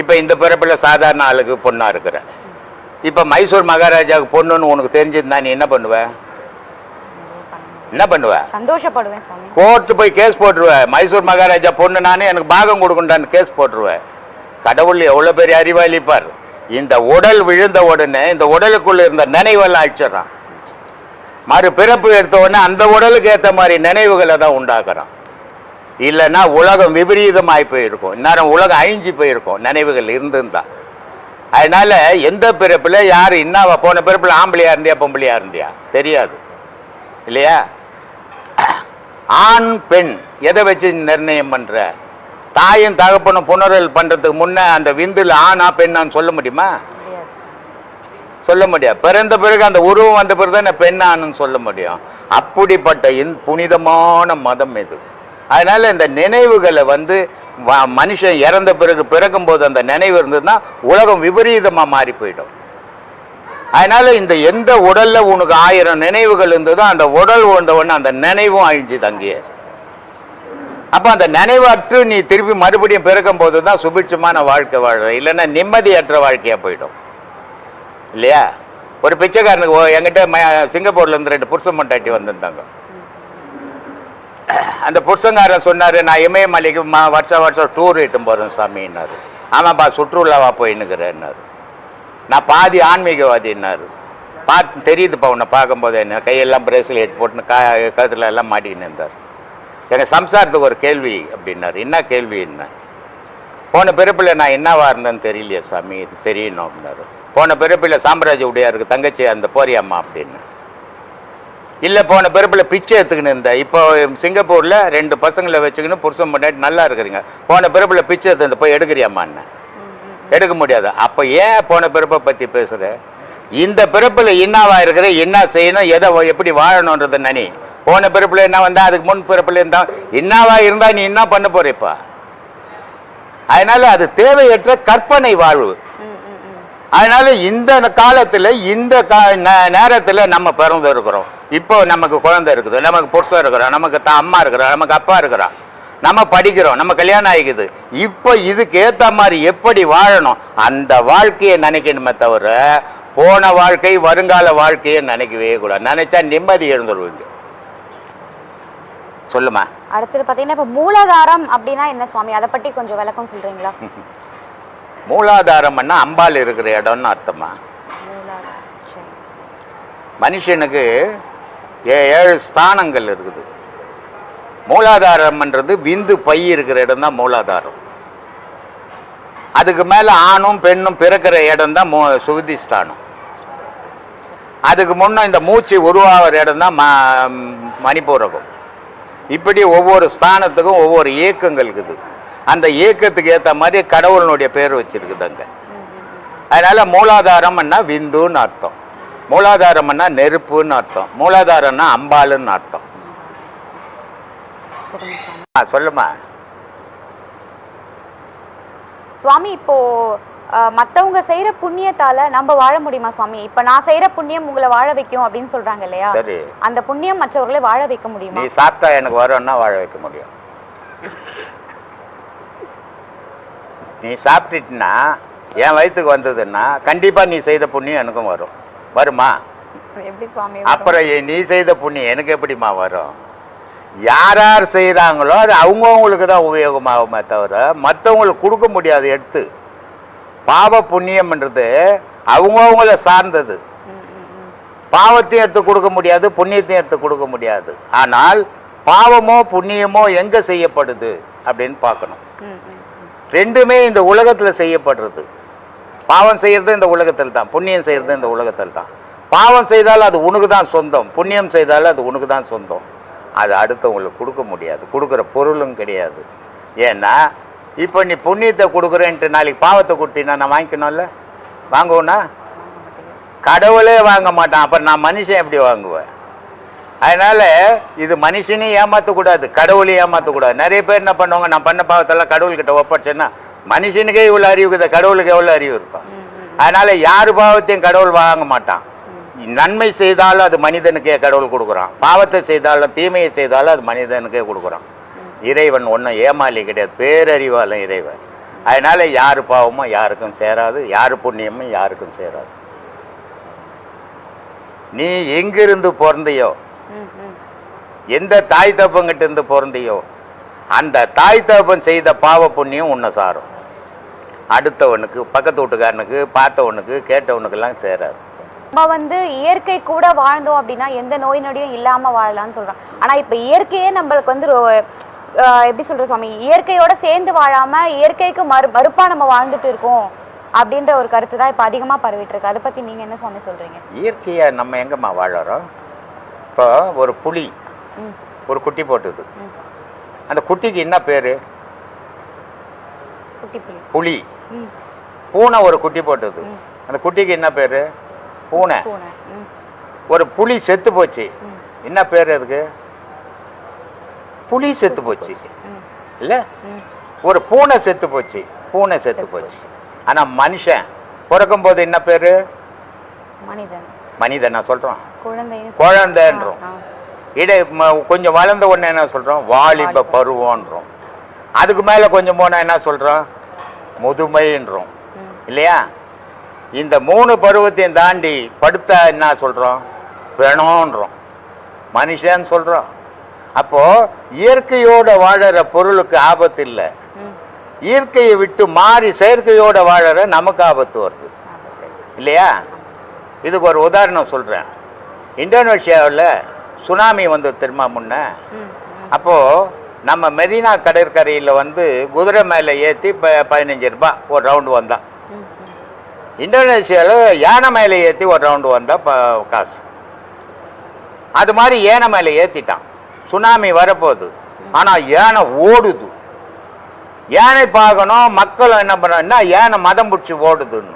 [SPEAKER 1] இப்போ இந்த பிறப்பில் சாதாரண ஆளுக்கு பொண்ணாக இருக்கிற. இப்போ மைசூர் மகாராஜாவுக்கு பொண்ணுன்னு உனக்கு தெரிஞ்சிருந்தா நீ என்ன பண்ணுவ? என்ன பண்ணுவ?
[SPEAKER 4] சந்தோஷப்படுவேன் சுவாமி.
[SPEAKER 1] கோர்ட்டு போய் கேஸ் போட்டுருவேன். மைசூர் மகாராஜா பொண்ணு நானே, எனக்கு பாகம் கொடுக்கண்டான்னு கேஸ் போட்டுருவேன். கடவுள் எவ்வளோ பெரிய அறிவாளிப்பார். இந்த உடல் விழுந்த உடனே இந்த உடலுக்குள்ள இருந்த நினைவெல்லாம் அழிச்சிடறான். மறு பிறப்பு எடுத்த உடனே அந்த உடலுக்கு ஏற்ற மாதிரி நினைவுகளை தான் உண்டாக்குறான். இல்லைன்னா உலகம் விபரீதமாகி போயிருக்கும், இந்நேரம் உலகம் அழிஞ்சு போயிருக்கும் நினைவுகள் இருந்திருந்தா. அதனால எந்த பிறப்பில் யார் இன்னாவா, போன பிறப்பில் ஆம்பளையா இருந்தியா பொம்பளையா இருந்தியா தெரியாது இல்லையா? ஆண் பெண் எதை வச்சு நிர்ணயம் பண்ற? தாயும் தகப்பனும் புணரல் பண்றதுக்கு முன்ன அந்த விந்துல ஆணா பெண்ணான்னு சொல்ல முடியுமா? சொல்ல முடியாது. பிறந்த பிறகு அந்த உருவம் வந்த பிறகு தான் பெண்ணான்னு சொல்ல முடியும். அப்படிப்பட்ட புனிதமான மதம் இது. அதனால இந்த நினைவுகளை மனுஷன் இறந்த பிறகு பிறக்கும் போது அந்த நினைவு இருந்ததுன்னா உலகம் விபரீதமா மாறி போயிடும். அதனால இந்த எந்த உடல்ல உனக்கு 1000 நினைவுகள் இருந்ததோ அந்த உடல் உணர்ந்தவொன்னு அந்த நினைவும் அழிஞ்சு தங்கிய. அப்ப அந்த நினைவற்று நீ திருப்பி மறுபடியும் பிறக்கும் போது தான் சுபிட்சமான வாழ்க்கை வாழ்ற, இல்லைன்னா நிம்மதியற்ற வாழ்க்கையா போயிடும் இல்லையா? ஒரு பிச்சைக்காரனுக்கு என்கிட்ட சிங்கப்பூர்ல இருந்து 2 புருஷன் மண்டாட்டி வந்திருந்தாங்க. அந்த புருஷங்காரன் சொன்னாரு, நான் இமயமலைக்கு வருஷம் டூர் இட்டும் போறேன் சாமின்னாரு. ஆமாப்பா சுற்றுலாவா போயின்னுக்கிறேன்னாரு. நான் பாதி ஆன்மீகவாதின்னாரு. தெரியுதுப்பா உன்னை பார்க்கும்போது என்ன கையெல்லாம் பிரேஸ்லெட் போட்டுன்னு கழுத்துல எல்லாம் மாட்டிக்கின்னு இருந்தார். எனக்கு சம்சாரத்துக்கு ஒரு கேள்வி அப்படின்னாரு. என்ன கேள்வி? என்ன போன பிறப்பில் நான் என்னவா இருந்தேன்னு தெரியலையே சாமி, இது தெரியணும் அப்படின்னாரு. போன பிறப்பில் சாம்ராஜ்ய உடையாருக்கு தங்கச்சி அந்த போறியம்மா அப்படின்னு. இல்லை போன பிறப்பில் பிச்சை எடுத்துக்கின்னு இருந்தேன், இப்போ சிங்கப்பூரில் 2 பசங்களை வச்சுக்கின்னு புருஷன் முன்னாடி நல்லா இருக்கிறீங்க, போன பிறப்பில் பிச்சை எடுத்து போய் எடுக்கிறியாம்மான்னு. எடுக்க முடியாது. அப்போ ஏன் போன பிறப்பை பற்றி பேசுகிற? இந்த பிறப்பில் என்னவா இருக்கிற, என்ன செய்யணும், எதை எப்படி வாழணுன்றது நினை. போன பிறப்பில் என்ன வந்தா, அதுக்கு முன் பிறப்பில் இருந்தா என்னவா இருந்தா நீ என்ன பண்ண போறப்பா? அதனால அது தேவையற்ற கற்பனை வாழ்வு. அதனால இந்த காலத்துல இந்த நேரத்துல நம்ம பிறந்து இருக்கிறோம். இப்போ நமக்கு குழந்தை இருக்குது, நமக்கு புருஷன் இருக்கிறோம், நமக்கு அம்மா இருக்கிறோம், நமக்கு அப்பா இருக்கிறோம், நம்ம படிக்கிறோம், நம்ம கல்யாணம் ஆகிக்குது. இப்போ இதுக்கு ஏத்த மாதிரி எப்படி வாழணும் அந்த வாழ்க்கையை நினைக்கணுமே தவிர போன வாழ்க்கை வருங்கால வாழ்க்கையை நினைக்கவே கூடாது. நினைச்சா நிம்மதி எழுந்துருவீங்க. சொல்லுமா.
[SPEAKER 4] அடுத்தது பாத்தீங்கன்னா இப்ப மூலாதாரம் அப்படின்னா என்ன சுவாமி, அதை பத்தி கொஞ்சம் விளக்கம் சொல்றீங்களா?
[SPEAKER 1] மூலாதாரம்னா அம்பாள் இருக்கிற இடம்னு அர்த்தமா? மனுஷனுக்கு 7 ஸ்தானங்கள் இருக்குது. மூலாதாரம்ன்றது விந்து பை இருக்கிற இடம் தான் மூலாதாரம். அதுக்கு மேல ஆணும் பெண்ணும் பிறக்கிற இடம் தான் சுகுதிஸ்தானம். அதுக்கு முன்ன இந்த மூச்சு உருவாகிற இடம் தான் மணிப்பூரகம். இப்படி ஒவ்வொரு ஸ்தானத்துக்கும் ஒவ்வொரு இயக்கங்கள் இருக்குது. அந்த இயக்கத்துக்கு ஏற்ற மாதிரி கடவுளுடைய பேர் வச்சிருக்குது அங்க. அதனால மூலாதாரம்னா விந்துன்னு அர்த்தம், மூலாதாரம்னா நெருப்புன்னு அர்த்தம், மூலாதாரம்னா அம்பாளுன்னு அர்த்தம். சொல்லுமா
[SPEAKER 4] சுவாமி. இப்போ மத்தவங்க செய்யற புண்ணியத்தால நம்ம வாழ முடியுமா சுவாமி? இப்ப நான் செய்யற புண்ணியம் உங்களை வாழ வைக்கும் அப்படின்னு சொல்றாங்க இல்லையா?
[SPEAKER 1] சரி,
[SPEAKER 4] அந்த புண்ணியம் மற்றவர்களை வாழ வைக்க முடியுமா?
[SPEAKER 1] நீ சாப்பிட்டா எனக்கு வரும்னா வாழ வைக்க முடியும். நீ சாப்பிட்டுனா என் வயிற்றுக்கு வந்ததுன்னா கண்டிப்பா நீ செய்த புண்ணியம் எனக்கும் வரும். வருமா?
[SPEAKER 4] எப்படி சுவாமி?
[SPEAKER 1] அப்புறம் நீ செய்த புண்ணியம் எனக்கு எப்படிமா வரும்? யார் யார் செய்கிறாங்களோ அது அவங்கவுங்களுக்கு தான் உபயோகமாகுமே தவிர மற்றவங்களுக்கு கொடுக்க முடியாது. எடுத்து பாவ புண்ணியம்ன்றது அவங்கவுங்கள சார்ந்தது. பாவத்தையும் எடுத்து கொடுக்க முடியாது, புண்ணியத்தையும் எடுத்து கொடுக்க முடியாது. ஆனால் பாவமோ புண்ணியமோ எங்க செய்யப்படுது அப்படின்னு பார்க்கணும். ரெண்டுமே இந்த உலகத்துல செய்யப்படுறது. பாவம் செய்யறது இந்த உலகத்தில் தான், புண்ணியம் செய்யறது இந்த உலகத்தில் தான். பாவம் செய்தாலும் அது உனக்கு தான் சொந்தம், புண்ணியம் செய்தாலும் அது உனக்கு தான் சொந்தம். அது அடுத்தவங்களுக்கு கொடுக்க முடியாது, கொடுக்குற பொருளும் கிடையாது. ஏன்னா இப்போ நீ புண்ணியத்தை கொடுக்குறேன்ட்டு நாளைக்கு பாவத்தை கொடுத்தீங்கன்னா நான் வாங்கிக்கணும்ல? வாங்குவேன்னா? கடவுளே வாங்க மாட்டான், அப்புறம் நான் மனுஷன் எப்படி வாங்குவேன்? அதனால இது மனுஷனையும் ஏமாற்றக்கூடாது, கடவுளையும் ஏமாற்றக்கூடாது. நிறைய பேர் என்ன பண்ணுவாங்க, நான் பண்ண பாவத்தெல்லாம் கடவுள்கிட்ட ஒப்படைச்சேன்னா மனுஷனுக்கே இவ்வளோ அறிவு இருக்குது, கடவுளுக்கு எவ்வளோ அறிவு இருக்கும். அதனால யார் பாவத்தையும் கடவுள் வாங்க மாட்டான். நன்மை செய்தாலும் அது மனிதனுக்கே கடவுள் கொடுக்குறான், பாவத்தை செய்தாலும் தீமையை செய்தாலும் அது மனிதனுக்கே கொடுக்குறான். இறைவன் ஒன்றும் ஏமாளி கிடையாது, பேரறிவாளன் இறைவன். அதனால யார் பாவமும் யாருக்கும் சேராது, யார் புண்ணியமும் யாருக்கும் சேராது. நீ எங்கிருந்து பிறந்தையோ, எந்த தாய் தப்பங்கிட்ட இருந்து பிறந்தையோ, அந்த தாய் தகப்பன் செய்த பாவ புண்ணியம் உன்னை சாரும். அடுத்தவனுக்கு, பக்கத்து வீட்டுக்காரனுக்கு, பார்த்தவனுக்கு, கேட்டவனுக்கெல்லாம் சேராது.
[SPEAKER 4] நம்ம வந்து இயற்கை கூட வாழ்ந்தோம் அப்படின்னா எந்த நோய் நொடியும் இல்லாம வாழலாம்னு சொல்றோம். ஆனா இப்ப இயற்கையே நம்மளுக்கு வந்து எப்படி சொல்ற சுவாமி, இயற்கையோட சேர்ந்து வாழாம இயற்கைக்கு மறுப்பா நம்ம வாழ்ந்துட்டு இருக்கோம் அப்படின்ற ஒரு கருத்து தான் இப்ப அதிகமா பரவிட்டு இருக்கு. அதை பத்தி நீங்க என்ன சுவாமி சொல்றீங்க?
[SPEAKER 1] இயற்கையை நம்ம எங்கம்மா வாழறோம்? இப்போ ஒரு புலி ஒரு குட்டி போட்டுது, அந்த குட்டிக்கு என்ன பேரு? புலி. பூனை ஒரு குட்டி போட்டது, அந்த குட்டிக்கு என்ன பேரு? பூனை. ஒரு புலி செத்து போச்சு, என்ன பேரு அதுக்கு? புலி செத்து போச்சு இல்ல? ஒரு பூனை செத்து போச்சு, பூனை செத்து போச்சு. ஆனா மனுஷன் பிறக்கும் போது என்ன பேரு? மனிதன். நான் சொல்றோம் குழந்தைன்றோம். கொஞ்சம் வளர்ந்த உடனே என்ன சொல்றோம்? வாலிப பருவம்ன்றோம். அதுக்கு மேல கொஞ்சம் போனா என்ன சொல்றோம்? முதுமைன்றோம் இல்லையா? இந்த 3 பருவத்தையும் தாண்டி படுத்தா என்ன சொல்றோம்? பிணம்ன்றோம், மனுஷன் சொல்றோம். அப்போ இயற்கையோட வாழற பொருளுக்கு ஆபத்து இல்லை, இயற்கையை விட்டு மாறி செயற்கையோட வாழற நமக்கு ஆபத்து வருது இல்லையா? இதுக்கு ஒரு உதாரணம் சொல்றேன். இந்தோனேஷியாவில் சுனாமி வந்து தெரியுமா முன்ன? அப்போ நம்ம மெரினா கடற்கரையில் வந்து குதிரை மேலே ஏற்றி 15 ரூபாய் ஒரு ரவுண்டு வந்தா. இந்தோனேஷியாவில் யானை மேலே ஏற்றி ஒரு ரவுண்டு வந்தா காசு. அது மாதிரி யானை மேலே ஏற்றிட்டான், சுனாமி வரப்போகுது. ஆனால் யானை ஓடுது. யானை பார்க்கணும், மக்களும் என்ன பண்ணா யானை மதம் பிடிச்சி ஓடுதுன்னு.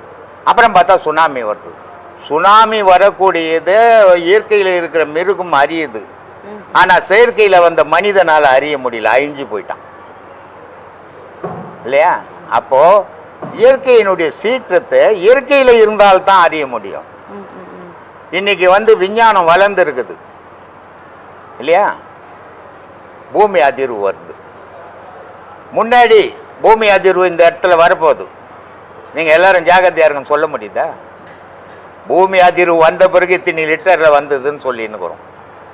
[SPEAKER 1] அப்புறம் பார்த்தா சுனாமி வருது. சுனாமி வரக்கூடியது இயற்கையில் இருக்கிற மிருகம் அறியுது, ஆனால் செயற்கையில் வந்த மனிதனால் அறிய முடியல, அழிஞ்சு போயிட்டான் இல்லையா? அப்போ இயற்கையினுடைய சீற்றத்தை இயற்கையில் இருந்தால்தான் அறிய முடியும். இன்னைக்கு வந்து விஞ்ஞானம் வளர்ந்து இருக்குது இல்லையா? பூமி அதிர்வு வருது. முன்னாடி பூமி அதிர்வு இந்த இடத்துல வரப்போகுது, நீங்கள் எல்லாரும் ஜாகிரதையா இருக்குன்னு சொல்ல முடியுதா? பூமி அதிர்வு வந்த பிறகு இத்தனை லிட்டரில் வந்ததுன்னு சொல்லின்னுக்கிறோம்.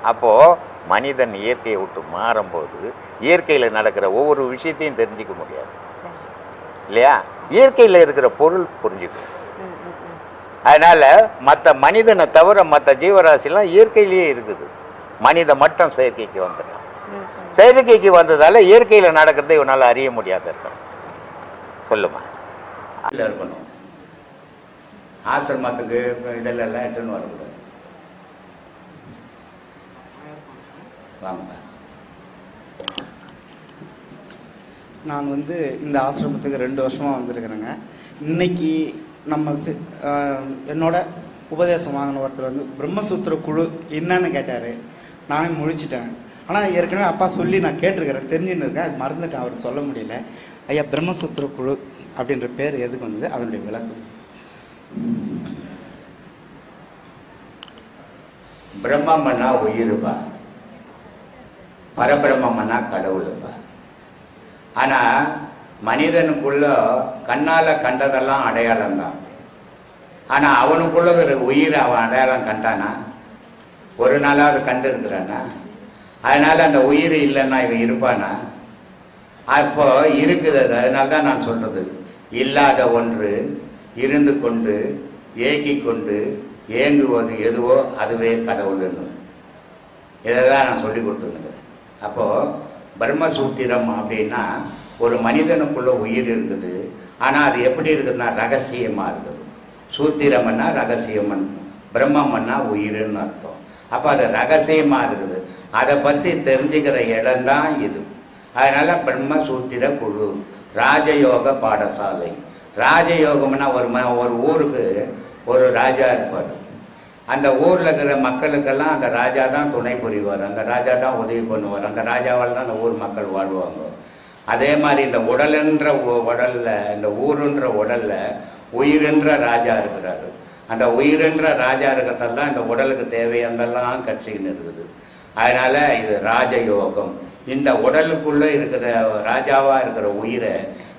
[SPEAKER 1] அப்போது மனிதன் இயற்கையை விட்டு மாறும்போது இயற்கையில் நடக்கிற ஒவ்வொரு விஷயத்தையும் தெரிஞ்சிக்க முடியாது இல்லையா? இயற்கையில் இருக்கிற பொருள் புரிஞ்சுக்கணும். அதனால் மற்ற மனிதனை தவிர மற்ற ஜீவராசிலாம் இயற்கையிலேயே இருக்குது. மனிதன் மட்டும் செயற்கைக்கு வந்துட்டான். செயற்கைக்கு வந்ததால் இயற்கையில் நடக்கிறத இவனால் அறிய முடியாத இருக்கணும். சொல்லுமா இருக்கணும். ஆசிரமத்துக்கு இதெல்லாம் எட்டுன்னு வரக்கூடாது. வாங்க.
[SPEAKER 5] நான் வந்து இந்த ஆசிரமத்துக்கு 2 வருஷமாக வந்திருக்கிறேங்க. இன்னைக்கு நம்ம என்னோட உபதேசம் வாங்கின ஒருத்தர் வந்து பிரம்மசூத்திர குழு என்னன்னு கேட்டார். நானே முழிச்சிட்டேன். ஆனால் ஏற்கனவே அப்பா சொல்லி நான் கேட்டிருக்கிறேன், தெரிஞ்சுன்னு இருக்கேன், அது மறந்துட்டேன், அவர் சொல்ல முடியல. ஐயா, பிரம்மசூத்திர குழு அப்படின்ற பேர் எதுக்கு வந்தது, அதனுடைய விளக்கம்?
[SPEAKER 1] பிரம்மன்னா உயிருப்பா, பரபிரம்மன்னா கடவுளுப்பா. ஆனால் மனிதனுக்குள்ள கண்ணால் கண்டதெல்லாம் அடையாளம் தான். ஆனால் அவனுக்குள்ள ஒரு உயிரை அவன் அடையாளம் கண்டானா? ஒரு நாளாவது கண்டு இருக்கிறானா? அதனால அந்த உயிர் இல்லைன்னா இவன் இருப்பானா? அப்போ இருக்குது. அதனால தான் நான் சொல்றது, இல்லாத ஒன்று இருந்து கொண்டு ஏக்கி கொண்டு ஏங்குவது எதுவோ அதுவே கடவுள்னு இதை தான் நான் சொல்லி கொடுத்துருந்தேன். அப்போது பிரம்மசூத்திரம் அப்படின்னா ஒரு மனிதனுக்குள்ள உயிர் இருக்குது, ஆனால் அது எப்படி இருக்குதுன்னா ரகசியமாக இருக்குது. சூத்திரம்னா ரகசியம், பிரம்மம்னா உயிர்னு அர்த்தம். அப்போ அது ரகசியமாக இருக்குது, அதை பற்றி தெரிஞ்சுக்கிற இடம்தான் இது. அதனால் பிரம்மசூத்திர குழு, ராஜயோக பாடசாலை. ராஜயோகம்னா ஒரு ஊருக்கு ஒரு ராஜா இருப்பார். அந்த ஊரில் இருக்கிற மக்களுக்கெல்லாம் அந்த ராஜா தான் துணை புரிவார், அந்த ராஜா தான் உதவி பண்ணுவார், அந்த ராஜாவால் தான் அந்த ஊர் மக்கள் வாழ்வாங்க. அதே மாதிரி இந்த உடலுன்ற உடலில், இந்த ஊருன்ற உடலில் உயிரென்ற ராஜா இருக்கிறாரு. அந்த உயிருன்ற ராஜா இருக்கிறதெல்லாம் இந்த உடலுக்கு தேவையானதெல்லாம் கட்சின்னு இருக்குது. அதனால இது ராஜயோகம். இந்த உடலுக்குள்ளே இருக்கிற ராஜாவாக இருக்கிற உயிரை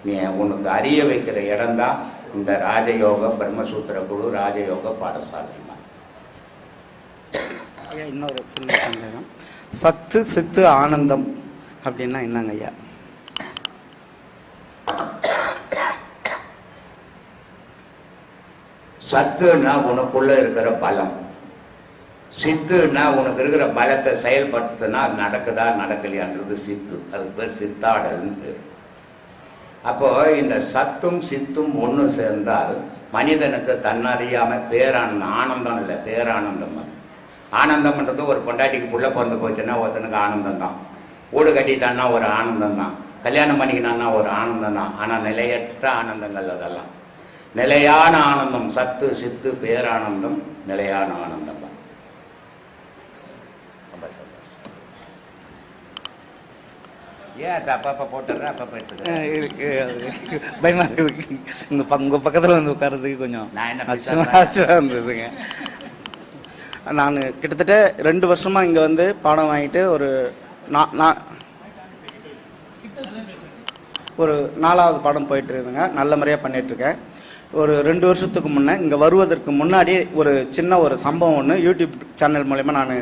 [SPEAKER 1] நீ உனக்கு அறிய வைக்கிற இடம்தான் இந்த ராஜயோக பிரம்மசூத்திர குழு ராஜயோக பாடசாலைமா.
[SPEAKER 5] ஐயா இன்னொரு சின்ன சந்தேகம், சத்து சித்து ஆனந்தம் அப்படின்னா என்னங்க ஐயா?
[SPEAKER 1] சத்துன்னா உனக்குள்ள இருக்கிற பலம், சித்துன்னா உனக்கு இருக்கிற பலத்தை செயல்படுத்தினா நடக்குதா நடக்கலையான்றது சித்து. அதுக்கு பேர் சித்தாடல்னு பேர். அப்போ இந்த சத்தும் சித்தும் ஒன்று சேர்ந்தால் மனிதனுக்கு தன்னறியாம பேரானந்தம், ஆனந்தம் இல்லை பேரானந்தம். ஆனந்தம்ன்றது ஒரு பொண்டாட்டிக்கு புள்ள பிறந்து போச்சுன்னா ஒருத்தனுக்கு ஆனந்தம் தான், வீடு கட்டிட்டான்னா ஒரு ஆனந்தம் தான், கல்யாணம் பண்ணிக்கினான்னா ஒரு ஆனந்தம் தான். ஆனால் நிலையற்ற ஆனந்தங்கள் அதெல்லாம். நிலையான ஆனந்தம் சத்து சித்து பேரானந்தம் நிலையான ஆனந்தம் தான். ஏன் அப்பப்போ போட்டுடுறேன் அப்பப்போ எடுத்துக்கிறேன்.
[SPEAKER 5] பயமா இருக்குது. உங்கள் பக்கத்தில் வந்து உட்கார்றதுக்கு கொஞ்சம்
[SPEAKER 1] நான் என்ன
[SPEAKER 5] ஆச்சரியம் இருந்ததுங்க. நான் கிட்டத்தட்ட 2 வருஷமாக இங்கே வந்து பாடம் வாங்கிட்டு ஒரு 4வது பாடம் போயிட்டு இருக்குங்க. நல்ல முறையாக பண்ணிகிட்ருக்கேன். ஒரு 2 வருஷத்துக்கு முன்னே இங்கே வருவதற்கு முன்னாடி ஒரு சின்ன ஒரு சம்பவம் ஒன்று யூடியூப் சேனல் மூலயமா நான்